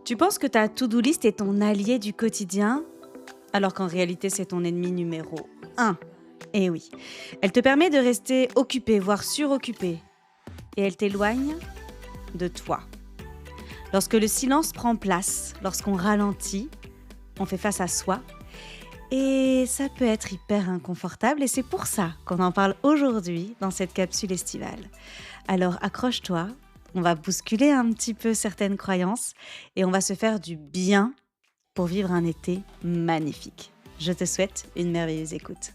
Tu penses que ta to-do list est ton allié du quotidien, alors qu'en réalité c'est ton ennemi numéro un. Eh oui, elle te permet de rester occupé, voire suroccupé, et elle t'éloigne de toi. Lorsque le silence prend place, lorsqu'on ralentit, on fait face à soi, et ça peut être hyper inconfortable, et c'est pour ça qu'on en parle aujourd'hui dans cette capsule estivale. Alors accroche-toi, on va bousculer un petit peu certaines croyances, et on va se faire du bien pour vivre un été magnifique. Je te souhaite une merveilleuse écoute.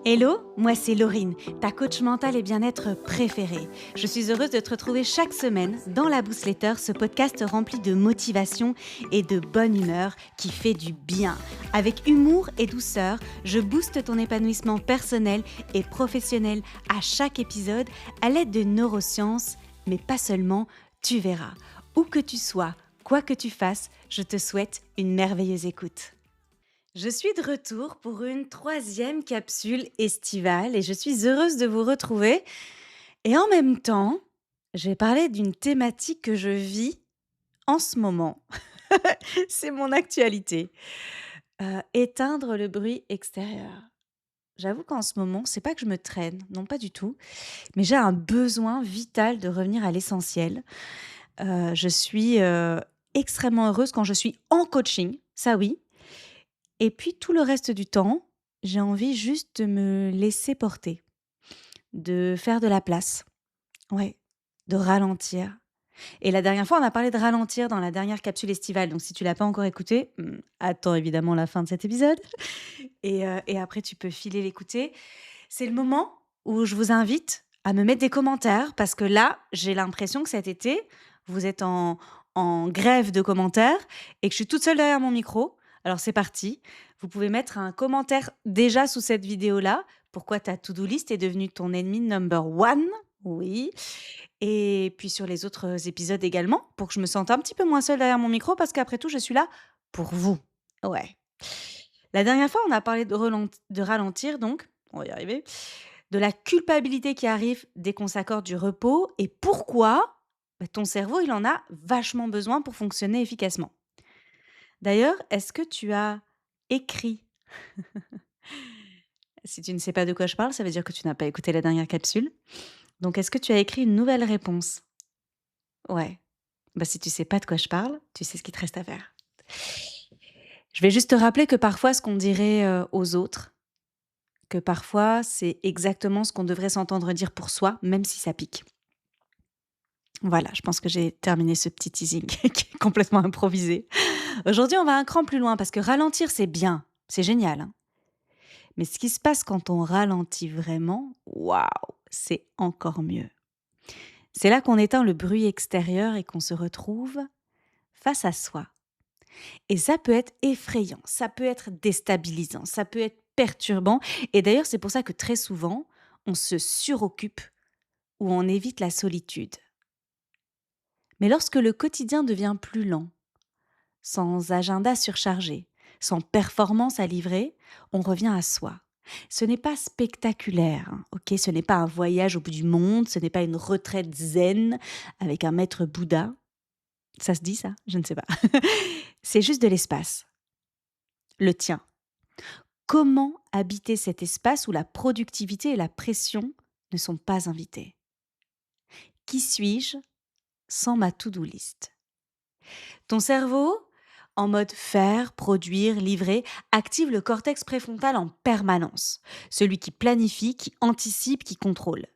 Hello, moi c'est Laurine, ta coach mentale et bien-être préférée. Je suis heureuse de te retrouver chaque semaine dans la Boostletter, ce podcast rempli de motivation et de bonne humeur qui fait du bien. Avec humour et douceur, je booste ton épanouissement personnel et professionnel à chaque épisode à l'aide de neurosciences, mais pas seulement, tu verras. Où que tu sois, quoi que tu fasses, je te souhaite une merveilleuse écoute. Je suis de retour pour une troisième capsule estivale et je suis heureuse de vous retrouver. Et en même temps, je vais parler d'une thématique que je vis en ce moment. C'est mon actualité. Éteindre le bruit extérieur. J'avoue qu'en ce moment, c'est pas que je me traîne, non pas du tout, mais j'ai un besoin vital de revenir à l'essentiel. Je suis extrêmement heureuse quand je suis en coaching, ça oui. Et puis tout le reste du temps, j'ai envie juste de me laisser porter, de faire de la place, ouais, de ralentir. Et la dernière fois, on a parlé de ralentir dans la dernière capsule estivale, donc si tu l'as pas encore écoutée, attends évidemment la fin de cet épisode et après tu peux filer l'écouter. C'est le moment où je vous invite à me mettre des commentaires parce que là, j'ai l'impression que cet été, vous êtes en grève de commentaires et que je suis toute seule derrière mon micro. Alors c'est parti. Vous pouvez mettre un commentaire déjà sous cette vidéo-là. Pourquoi ta to-do list est devenue ton ennemi number one? Oui. Et puis sur les autres épisodes également, pour que je me sente un petit peu moins seule derrière mon micro, parce qu'après tout, je suis là pour vous. Ouais. La dernière fois, on a parlé de ralentir, donc, on va y arriver, de la culpabilité qui arrive dès qu'on s'accorde du repos et pourquoi ton cerveau, il en a vachement besoin pour fonctionner efficacement. D'ailleurs, est-ce que tu as écrit? Si tu ne sais pas de quoi je parle, ça veut dire que tu n'as pas écouté la dernière capsule. Donc, est-ce que tu as écrit une nouvelle réponse? Ouais. Bah, si tu sais pas de quoi je parle, tu sais ce qu'il te reste à faire. Je vais juste te rappeler que parfois, ce qu'on dirait aux autres, que parfois, c'est exactement ce qu'on devrait s'entendre dire pour soi, même si ça pique. Voilà, je pense que j'ai terminé ce petit teasing qui est complètement improvisé. Aujourd'hui, on va un cran plus loin parce que ralentir, c'est bien, c'est génial, hein. Mais ce qui se passe quand on ralentit vraiment, waouh, c'est encore mieux. C'est là qu'on éteint le bruit extérieur et qu'on se retrouve face à soi. Et ça peut être effrayant, ça peut être déstabilisant, ça peut être perturbant. Et d'ailleurs, c'est pour ça que très souvent, on se suroccupe ou on évite la solitude. Mais lorsque le quotidien devient plus lent, sans agenda surchargé, sans performance à livrer, on revient à soi. Ce n'est pas spectaculaire, hein, ok. Ce n'est pas un voyage au bout du monde, ce n'est pas une retraite zen avec un maître Bouddha. Ça se dit ça? Je ne sais pas. C'est juste de l'espace, le tien. Comment habiter cet espace où la productivité et la pression ne sont pas invitées? Qui suis-je sans ma to-do list? Ton cerveau, en mode faire, produire, livrer, active le cortex préfrontal en permanence, celui qui planifie, qui anticipe, qui contrôle.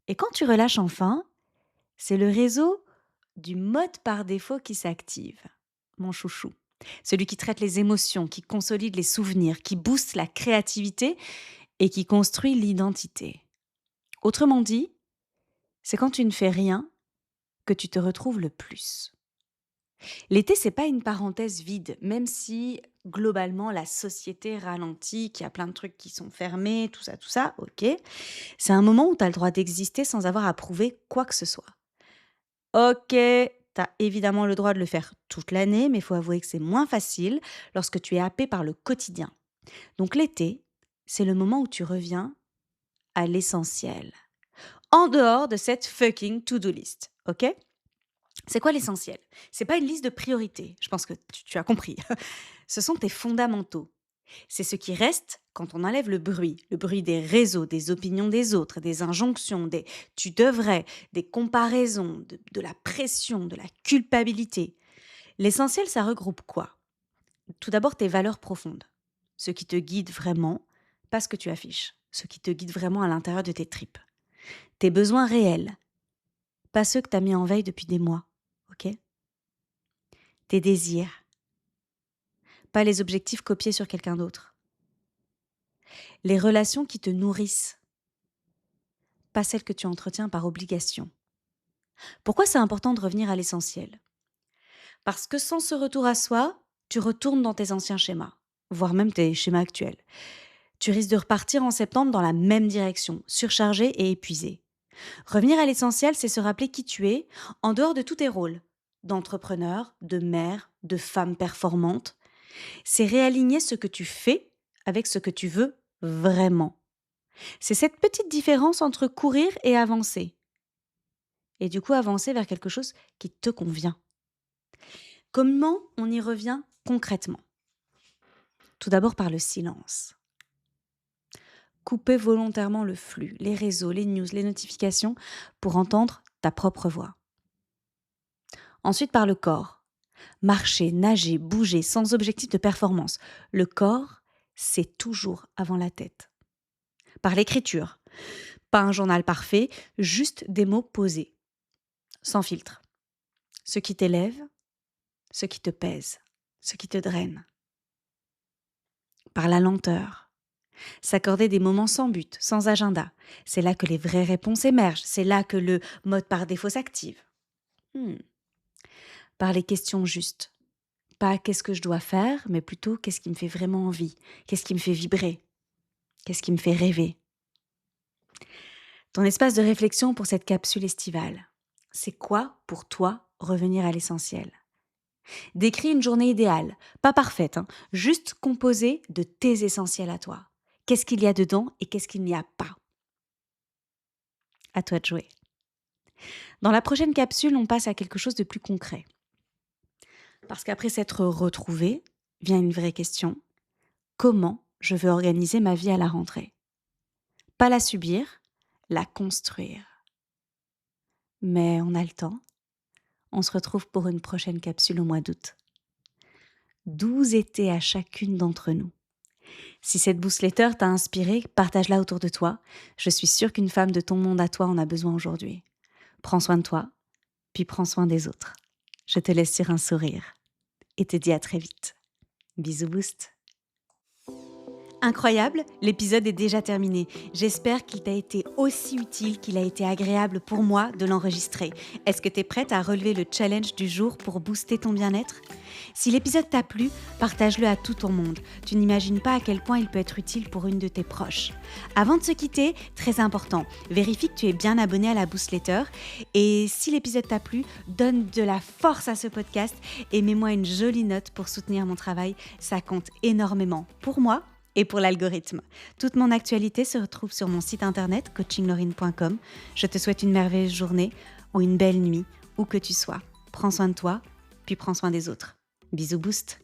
Et quand tu relâches enfin, c'est le réseau du mode par défaut qui s'active. Mon chouchou. Celui qui traite les émotions, qui consolide les souvenirs, qui booste la créativité et qui construit l'identité. Autrement dit, c'est quand tu ne fais rien que tu te retrouves le plus. L'été, c'est pas une parenthèse vide, même si globalement la société ralentit, qu'il y a plein de trucs qui sont fermés, tout ça, ok. C'est un moment où tu as le droit d'exister sans avoir à prouver quoi que ce soit. Ok, tu as évidemment le droit de le faire toute l'année, mais il faut avouer que c'est moins facile lorsque tu es happé par le quotidien. Donc l'été, c'est le moment où tu reviens à l'essentiel, en dehors de cette fucking to-do list, ok? C'est quoi l'essentiel? C'est pas une liste de priorités, je pense que tu as compris. Ce sont tes fondamentaux. C'est ce qui reste quand on enlève le bruit des réseaux, des opinions des autres, des injonctions, des tu devrais, des comparaisons, de la pression, de la culpabilité. L'essentiel, ça regroupe quoi? Tout d'abord, tes valeurs profondes. Ce qui te guide vraiment, pas ce que tu affiches. Ce qui te guide vraiment à l'intérieur de tes tripes. Tes besoins réels, pas ceux que tu as mis en veille depuis des mois. Ok? Tes désirs, pas les objectifs copiés sur quelqu'un d'autre. Les relations qui te nourrissent, pas celles que tu entretiens par obligation. Pourquoi c'est important de revenir à l'essentiel? Parce que sans ce retour à soi, tu retournes dans tes anciens schémas, voire même tes schémas actuels. Tu risques de repartir en septembre dans la même direction, surchargé et épuisé. Revenir à l'essentiel, c'est se rappeler qui tu es, en dehors de tous tes rôles, d'entrepreneur, de mère, de femme performante. C'est réaligner ce que tu fais avec ce que tu veux vraiment. C'est cette petite différence entre courir et avancer. Et du coup, avancer vers quelque chose qui te convient. Comment on y revient concrètement? Tout d'abord par le silence. Couper volontairement le flux, les réseaux, les news, les notifications pour entendre ta propre voix. Ensuite par le corps. Marcher, nager, bouger sans objectif de performance. Le corps, c'est toujours avant la tête. Par l'écriture. Pas un journal parfait, juste des mots posés. Sans filtre. Ce qui t'élève, ce qui te pèse, ce qui te draine. Par la lenteur. S'accorder des moments sans but, sans agenda. C'est là que les vraies réponses émergent. C'est là que le mode par défaut s'active. Par les questions justes. Pas qu'est-ce que je dois faire, mais plutôt qu'est-ce qui me fait vraiment envie, qu'est-ce qui me fait vibrer, qu'est-ce qui me fait rêver. Ton espace de réflexion pour cette capsule estivale. C'est quoi pour toi revenir à l'essentiel? Décris une journée idéale, pas parfaite, juste composée de tes essentiels à toi. Qu'est-ce qu'il y a dedans et qu'est-ce qu'il n'y a pas? À toi de jouer. Dans la prochaine capsule, on passe à quelque chose de plus concret. Parce qu'après s'être retrouvé, vient une vraie question. Comment je veux organiser ma vie à la rentrée? Pas la subir, la construire. Mais on a le temps. On se retrouve pour une prochaine capsule au mois d'août. 12 étés à chacune d'entre nous. Si cette newsletter t'a inspiré, partage-la autour de toi. Je suis sûre qu'une femme de ton monde à toi en a besoin aujourd'hui. Prends soin de toi, puis prends soin des autres. Je te laisse sur un sourire et te dis à très vite. Bisous Boost. Incroyable, l'épisode est déjà terminé. J'espère qu'il t'a été aussi utile qu'il a été agréable pour moi de l'enregistrer. Est-ce que tu es prête à relever le challenge du jour pour booster ton bien-être? Si l'épisode t'a plu, partage-le à tout ton monde. Tu n'imagines pas à quel point il peut être utile pour une de tes proches. Avant de se quitter, très important, vérifie que tu es bien abonné à la Boostletter. Et si l'épisode t'a plu, donne de la force à ce podcast et mets-moi une jolie note pour soutenir mon travail. Ça compte énormément pour moi et pour l'algorithme. Toute mon actualité se retrouve sur mon site internet coachinglaurine.com. Je te souhaite une merveilleuse journée ou une belle nuit, où que tu sois. Prends soin de toi, puis prends soin des autres. Bisous Boost.